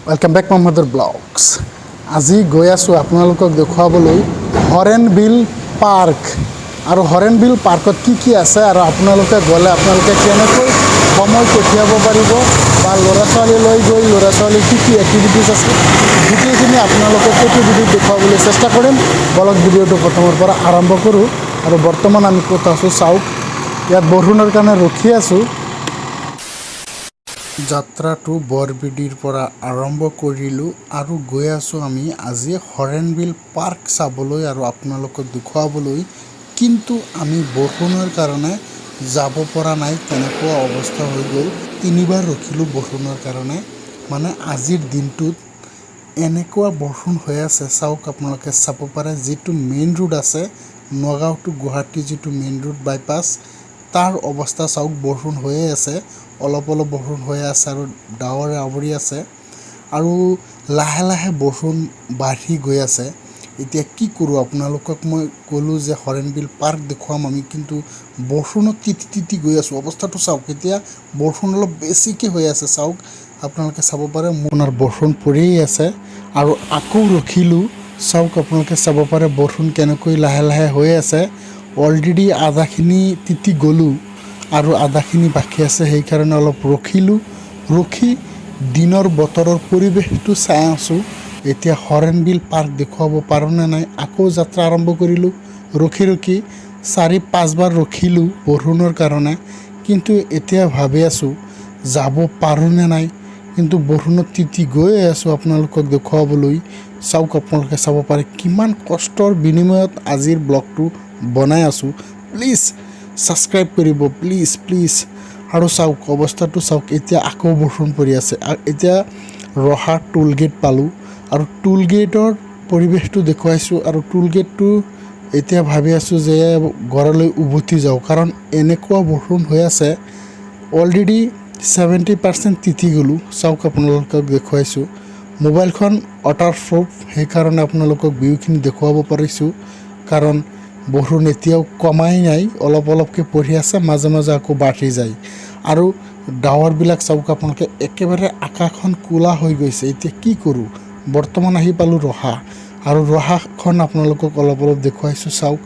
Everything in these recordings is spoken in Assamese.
Welcome back Mahmadur Vlogs. আজি গৈ আছোঁ আপোনালোকক দেখুৱাবলৈ হৰেণবিল পাৰ্ক আৰু হৰেণবিল পাৰ্কত কি আছে আৰু আপোনালোকে গ'লে আপোনালোকে কেনেকৈ সময় কটিয়াব পাৰিব বা ল'ৰা ছোৱালী লৈ গৈ ল'ৰা ছোৱালী কি এক্টিভিটিজ আছে গোটেইখিনি আপোনালোকক এইটো ভিডিঅ' দেখুৱাবলৈ চেষ্টা কৰিম। বলক ভিডিঅ'টো প্ৰথমৰ পৰা আৰম্ভ কৰোঁ আৰু বৰ্তমান আমি ক'ত আছোঁ চাওক, ইয়াত বৰষুণৰ কাৰণে ৰখি আছোঁ। যাত্ৰাটো বৰবিডিৰ পৰা আৰম্ভ কৰিলোঁ আৰু গৈ আছোঁ আমি আজি হৰেণবিল পাৰ্ক চাবলৈ আৰু আপোনালোকক দেখুৱাবলৈ, কিন্তু আমি বৰষুণৰ কাৰণে যাব পৰা নাই। তেনেকুৱা অৱস্থা হৈ গ'ল, তিনিবাৰ ৰখিলোঁ বৰষুণৰ কাৰণে। মানে আজিৰ দিনটোত এনেকুৱা বৰষুণ হৈ আছে চাওক, আপোনালোকে চাব পাৰে যিটো মেইন ৰোড আছে নগাঁও টু গুৱাহাটী যিটো মেইন ৰোড বাইপাছ তাৰ অৱস্থা চাওক, বৰষুণ হৈয়ে আছে, অলপ বৰষুণ হৈ আছে আৰু ডাৱৰে আৱৰি আছে আৰু লাহে লাহে বৰষুণ বাঢ়ি গৈ আছে। এতিয়া কি কৰোঁ, আপোনালোকক মই ক'লোঁ যে হৰেণবিল পাৰ্ক দেখুৱাম আমি, কিন্তু বৰষুণত তিতি গৈ আছোঁ। অৱস্থাটো চাওক, এতিয়া বৰষুণ অলপ বেছিকৈ হৈ আছে চাওক, আপোনালোকে চাব পাৰে আপোনাৰ বৰষুণ পৰিয়েই আছে আৰু আকৌ ৰখিলোঁ চাওক, আপোনালোকে চাব পাৰে বৰষুণ কেনেকৈ লাহে লাহে হৈ আছে। অলৰেডি আধাখিনি তিতি গ'লোঁ আৰু আধাখিনি বাকী আছে, সেইকাৰণে অলপ ৰখিলোঁ। ৰখি দিনৰ বতৰৰ পৰিৱেশটো চাই আছোঁ, এতিয়া হৰেণবিল পাৰ্ক দেখুৱাব পাৰোঁনে নাই। আকৌ যাত্ৰা আৰম্ভ কৰিলোঁ, ৰখি 4-5 বাৰ ৰখিলোঁ বৰষুণৰ কাৰণে, কিন্তু এতিয়া ভাবি আছোঁ যাব পাৰোঁনে নাই। কিন্তু বৰষুণত তিতি গৈ আছোঁ আপোনালোকক দেখুৱাবলৈ। চাওক, আপোনালোকে চাব পাৰে কিমান কষ্টৰ বিনিময়ত আজিৰ ব্লগটো বনাই আছোঁ। প্লিজ ছাবস্ক্ৰাইব কৰিব, প্লিজ। আৰু চাওক অৱস্থাটো চাওক, এতিয়া আকৌ বৰষুণ পৰি আছে। এতিয়া ৰহা টোল গেট পালোঁ আৰু টোল গেটৰ পৰিৱেশটো দেখুৱাইছোঁ আৰু টোল গেটটো এতিয়া ভাবি আছোঁ যে ঘৰলৈ উভতি যাওঁ, কাৰণ এনেকুৱা বৰষুণ হৈ আছে। অলৰেডি 70% তিতি গ'লোঁ। চাওক, আপোনালোকক দেখুৱাইছোঁ, মোবাইলখন ৱাটাৰপ্ৰুফ, সেইকাৰণে আপোনালোকক ভিউখিনি দেখুৱাব পাৰিছোঁ, কাৰণ বৰষুণ এতিয়াও কমাই নাই, অলপকৈ পৰি আছে, মাজে মাজে আকৌ বাঢ়ি যায় আৰু ডাৱৰবিলাক চাওক আপোনালোকে, একেবাৰে আকাশখন ক'লা হৈ গৈছে। এতিয়া কি কৰোঁ, বৰ্তমান আহি পালোঁ ৰহা আৰু ৰহাখন আপোনালোকক অলপ দেখুৱাইছোঁ। চাওক,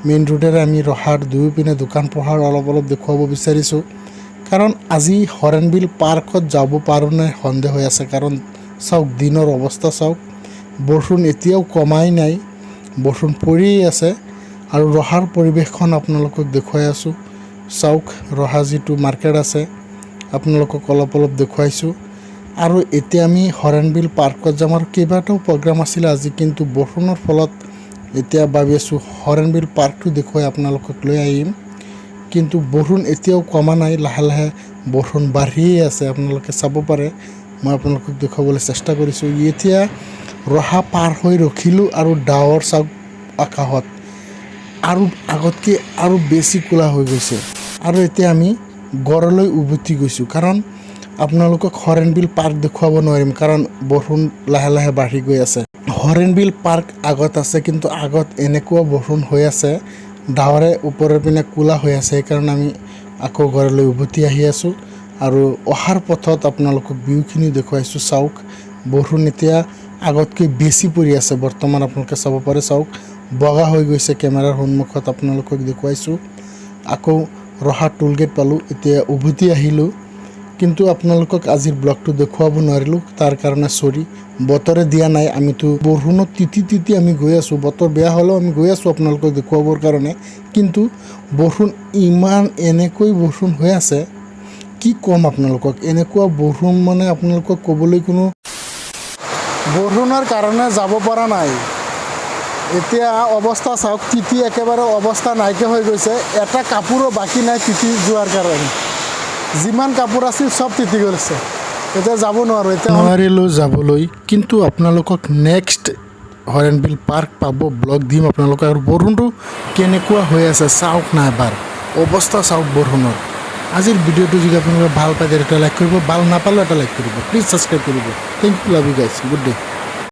মেইন ৰোডেৰে আমি ৰহাৰ দুয়োপিনে দোকান পোহাৰ অলপ দেখুৱাব বিচাৰিছোঁ, কাৰণ আজি হৰেণবিল পাৰ্কত যাব পাৰোঁনে সন্দেহ হৈ আছে। কাৰণ চাওক দিনৰ অৱস্থা চাওক, বৰষুণ এতিয়াও কমাই নাই, বৰষুণ পৰিয়েই আছে আৰু ৰহাৰ পৰিৱেশখন আপোনালোকক দেখুৱাই আছোঁ। চাওক, ৰহা যিটো মাৰ্কেট আছে আপোনালোকক অলপ দেখুৱাইছোঁ আৰু এতিয়া আমি হৰেণবিল পাৰ্কত যাম আৰু কেইবাটাও প্ৰগ্ৰাম আছিলে আজি, কিন্তু বৰষুণৰ ফলত এতিয়া ভাবি আছোঁ হৰেণবিল পাৰ্কটো দেখুৱাই আপোনালোকক লৈ আহিম, কিন্তু বৰষুণ এতিয়াও কমা নাই, লাহে লাহে বৰষুণ বাঢ়িয়েই আছে। আপোনালোকে চাব পাৰে, মই আপোনালোকক দেখুৱাবলৈ চেষ্টা কৰিছোঁ। এতিয়া ৰহা পাৰ হৈ ৰখিলোঁ আৰু ডাৱৰ চাওক আকাশত আৰু আগতকৈ আৰু বেছি ক'লা হৈ গৈছে আৰু এতিয়া আমি ঘৰলৈ উভতি গৈছোঁ, কাৰণ আপোনালোকক হৰেণবিল পাৰ্ক দেখুৱাব নোৱাৰিম, কাৰণ বৰষুণ লাহে লাহে বাঢ়ি গৈ আছে। হৰেণবিল পাৰ্ক আগত আছে, কিন্তু আগত এনেকুৱা বৰষুণ হৈ আছে, ডাৱৰে ওপৰৰ পিনে ক'লা হৈ আছে, সেইকাৰণে আমি আকৌ ঘৰলৈ উভতি আহি আছোঁ আৰু অহাৰ পথত আপোনালোকক ভিউখিনি দেখুৱাইছোঁ। চাওক, বৰষুণ এতিয়া আগতকৈ বেছি পৰি আছে বৰ্তমান, আপোনালোকে চাব পাৰে। চাওক, বগা হৈ গৈছে, কেমেৰাৰ সন্মুখত আপোনালোকক দেখুৱাইছোঁ। আকৌ ৰহা টোল গেট পালোঁ, এতিয়া উভতি আহিলোঁ, কিন্তু আপোনালোকক আজিৰ ব্লগটো দেখুৱাব নোৱাৰিলোঁ, তাৰ কাৰণে চৰি। বতৰে দিয়া নাই, আমিতো বৰষুণত তিতি আমি গৈ আছোঁ, বতৰ বেয়া হ'লেও আমি গৈ আছোঁ আপোনালোকক দেখুৱাবৰ কাৰণে, কিন্তু বৰষুণ ইমান এনেকৈ বৰষুণ হৈ আছে, কি ক'ম আপোনালোকক। এনেকুৱা বৰষুণ মানে আপোনালোকক ক'বলৈ কোনো, বৰষুণৰ কাৰণে যাব পৰা নাই। এতিয়া অৱস্থা চাওক, তিতি একেবাৰে অৱস্থা নাইকিয়া হৈ গৈছে, এটা কাপোৰো বাকী নাই তিতি যোৱাৰ কাৰণে, যিমান কাপোৰ আছিল চব তিতি গৈছে। এতিয়া যাব নোৱাৰোঁ, এতিয়া নোৱাৰিলোঁ যাবলৈ, কিন্তু আপোনালোকক নেক্সট হৰেণবিল পাৰ্ক পাব ব্লগ দিম আপোনালোকে। আৰু বৰষুণটো কেনেকুৱা হৈ আছে চাওক না, এবাৰ অৱস্থা চাওক বৰষুণৰ। আজিৰ ভিডিঅ'টো যদি আপোনালোকে ভাল পায় তেতিয়া এটা লাইক কৰিব, ভাল নাপালেও এটা লাইক কৰিব, প্লিজ ছাবস্ক্ৰাইব কৰিব। Thank you, love you guys, good day.